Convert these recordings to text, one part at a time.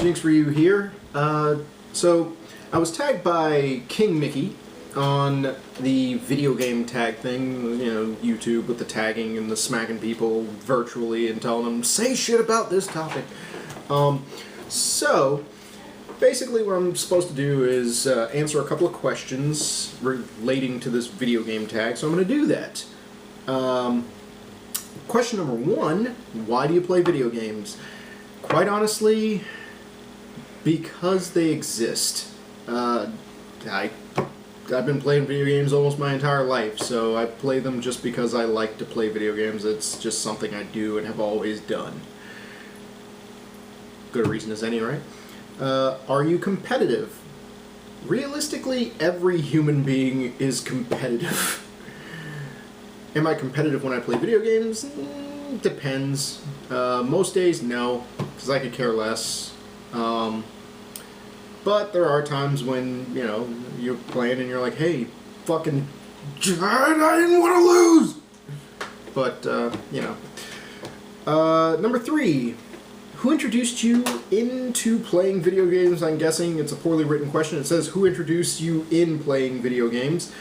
Jinxryu here. So I was tagged by King Mickey on the video game tag thing, you know, YouTube with the tagging and the smacking people virtually and telling them, say shit about this topic. So basically what I'm supposed to do is answer a couple of questions relating to this video game tag, so I'm going to do that. Question number one, why do you play video games? Quite honestly, because they exist. I've been playing video games almost my entire life, so I play them just because I like to play video games. It's just something I do and have always done. Good reason as any, right? Are you competitive? Realistically, every human being is competitive. Am I competitive when I play video games? Depends. Most days, no, because I could care less. But there are times when, you know, you're playing and you're like, hey, fucking, I didn't want to lose! But, you know. Number three, who introduced you into playing video games? I'm guessing it's a poorly written question. It says, who introduced you in playing video games?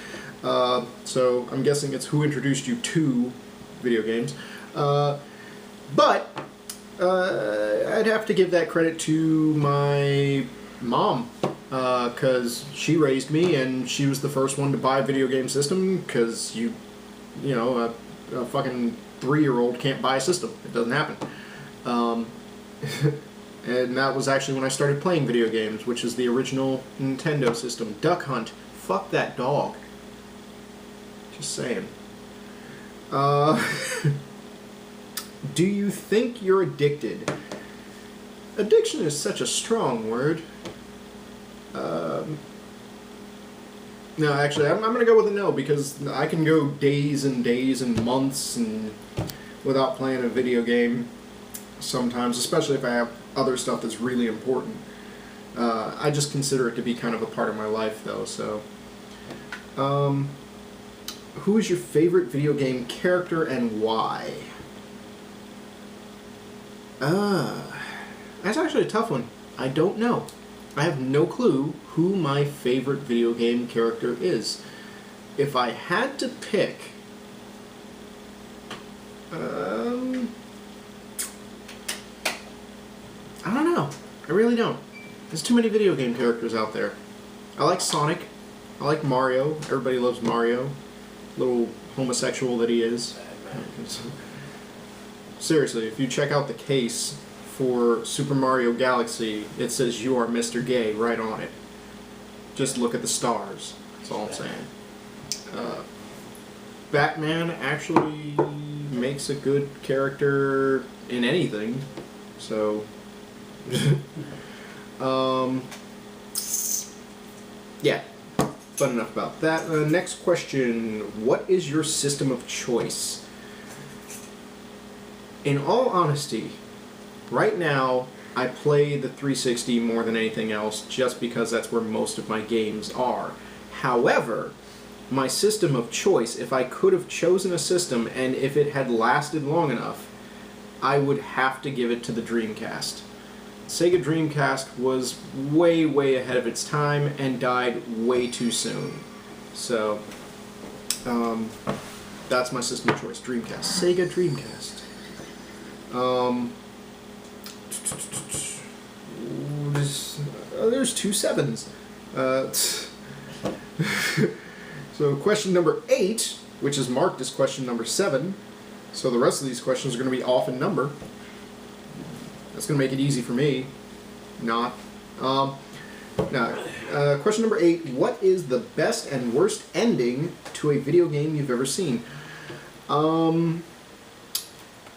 So I'm guessing it's who introduced you to video games. But I'd have to give that credit to my mom, because she raised me and she was the first one to buy a video game system, because you know, a fucking 3-year-old can't buy a system. It doesn't happen. And that was actually when I started playing video games, which is the original Nintendo system. Duck Hunt. Fuck that dog. Just saying. Do you think you're addicted? Addiction is such a strong word. No, actually, I'm going to go with a no, because I can go days and days and months and without playing a video game sometimes, especially if I have other stuff that's really important. I just consider it to be kind of a part of my life, though, so... who is your favorite video game character and why? That's actually a tough one. I don't know. I have no clue who my favorite video game character is. If I had to pick... I don't know. I really don't. There's too many video game characters out there. I like Sonic. I like Mario. Everybody loves Mario. Little homosexual that he is. Seriously, if you check out the case for Super Mario Galaxy, it says "You are Mr. Gay" right on it. Just look at the stars. That's all I'm saying. Batman actually makes a good character in anything, so... yeah. But enough about that. Next question. What is your system of choice? In all honesty, right now, I play the 360 more than anything else just because that's where most of my games are. However, my system of choice, if I could have chosen a system and if it had lasted long enough, I would have to give it to the Dreamcast. Sega Dreamcast was way, way ahead of its time and died way too soon. So, that's my system of choice, Dreamcast. Sega Dreamcast. There's 2 7s. So question number 8, which is marked as question number 7. So the rest of these questions are going to be off in number. That's going to make it easy for me. Not. Question number 8. What is the best and worst ending to a video game you've ever seen? I'm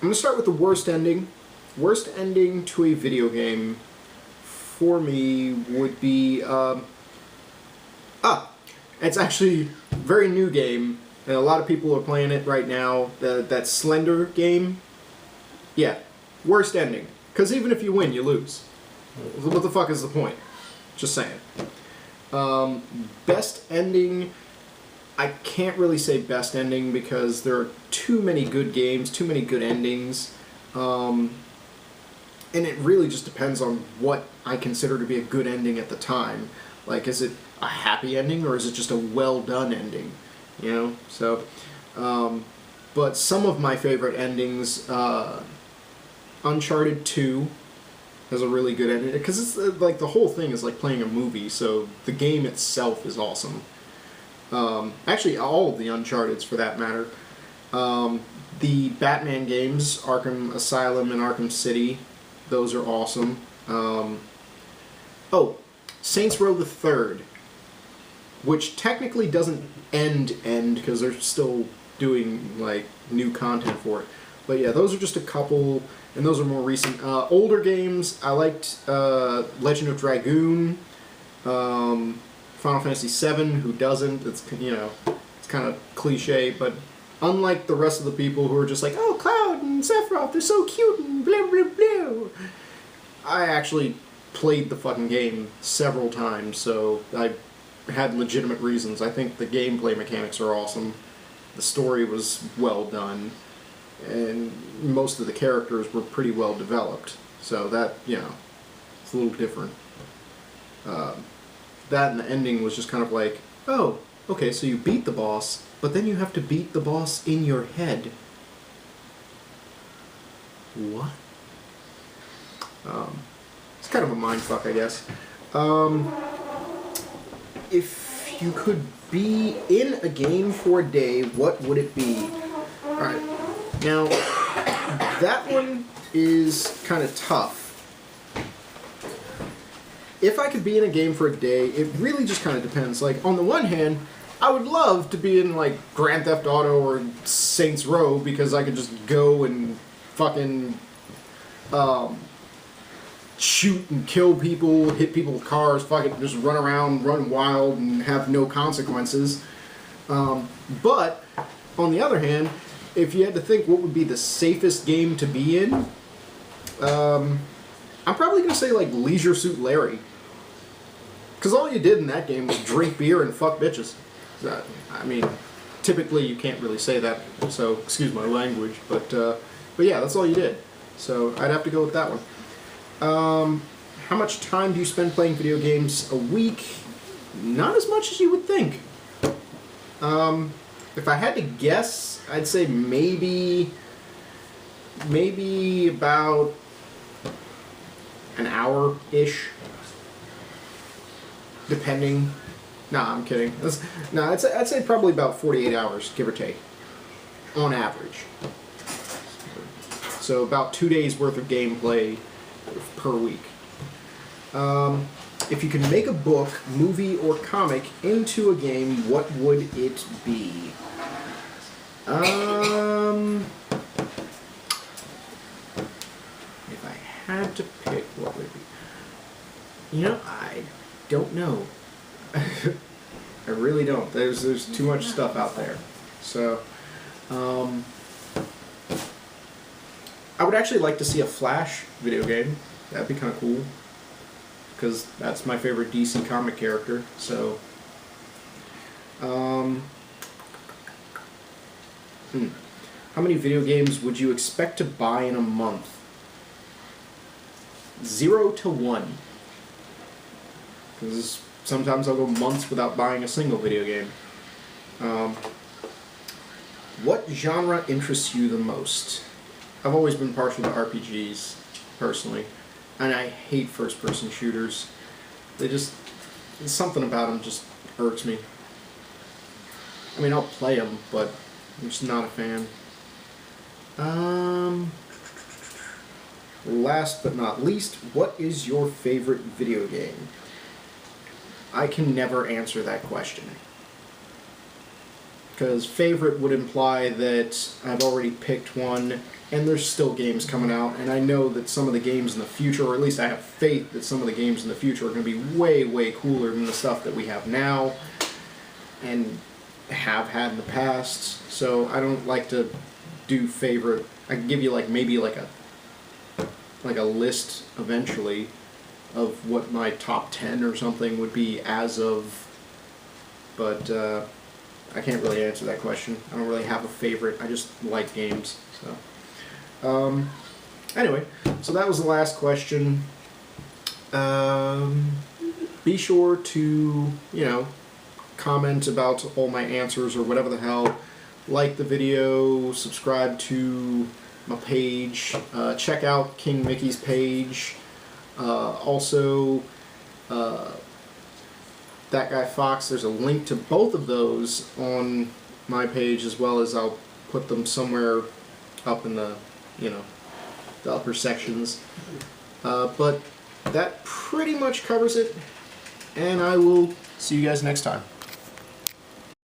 going to start with the worst ending. Worst ending to a video game for me would be... it's actually a very new game, and a lot of people are playing it right now. That Slender game. Yeah, worst ending. Because even if you win, you lose. What the fuck is the point? Just saying. Best ending... I can't really say best ending because there are too many good games, too many good endings. And it really just depends on what I consider to be a good ending at the time. Like, is it a happy ending or is it just a well-done ending? You know? So, but some of my favorite endings, Uncharted 2 has a really good ending. Because it's like the whole thing is like playing a movie, so the game itself is awesome. Actually, all of the Uncharteds for that matter. The Batman games, Arkham Asylum and Arkham City, those are awesome. Saints Row the Third, which technically doesn't end because they're still doing like new content for it. But yeah, those are just a couple, and those are more recent. Older games, I liked Legend of Dragoon, Final Fantasy VII. Who doesn't? It's it's kind of cliche, but unlike the rest of the people who are just like, oh, Cloud and Sephiroth, they're so cute and blah blah blah, I actually played the fucking game several times, so I had legitimate reasons. I think the gameplay mechanics are awesome. The story was well done, and most of the characters were pretty well developed. So that, it's a little different. That and the ending was just kind of like, oh, okay, so you beat the boss, but then you have to beat the boss in your head. What? It's kind of a mindfuck, I guess. If you could be in a game for a day, what would it be? Alright, now, that one is kind of tough. If I could be in a game for a day, it really just kind of depends. Like, on the one hand, I would love to be in, like, Grand Theft Auto or Saints Row because I could just go and fucking, shoot and kill people, hit people with cars, fucking just run around, run wild, and have no consequences. But, on the other hand, if you had to think what would be the safest game to be in, I'm probably going to say, like, Leisure Suit Larry. Because all you did in that game was drink beer and fuck bitches. I mean, typically you can't really say that, so excuse my language, but yeah, that's all you did. So I'd have to go with that one. How much time do you spend playing video games a week? Not as much as you would think. If I had to guess, I'd say maybe about an hour-ish. Depending. Nah, I'm kidding. I'd say probably about 48 hours, give or take. On average. So about 2 days worth of gameplay per week. If you could make a book, movie, or comic into a game, what would it be? If I had to pick, what would it be? I don't know. I really don't. There's too much stuff out there. So, I would actually like to see a Flash video game. That'd be kind of cool. Because that's my favorite DC comic character. So, how many video games would you expect to buy in a month? 0 to 1. Because sometimes I'll go months without buying a single video game. What genre interests you the most? I've always been partial to RPGs, personally. And I hate first-person shooters. Something about them just irks me. I mean, I'll play them, but I'm just not a fan. Last but not least, what is your favorite video game? I can never answer that question. Because favorite would imply that I've already picked one, and there's still games coming out, and I know that some of the games in the future, or at least I have faith that some of the games in the future are going to be way, way cooler than the stuff that we have now, and have had in the past. So I don't like to do favorite. I can give you maybe a list eventually of what my top 10 or something would be as of, but I can't really answer that question. I don't really have a favorite. I just like games. So, Anyway, so that was the last question. Be sure to, comment about all my answers or whatever the hell. Like the video, subscribe to my page, check out King Mickey's page. Also, That Guy Fox, there's a link to both of those on my page, as well as I'll put them somewhere up in the, the upper sections. But that pretty much covers it, and I will see you guys next time.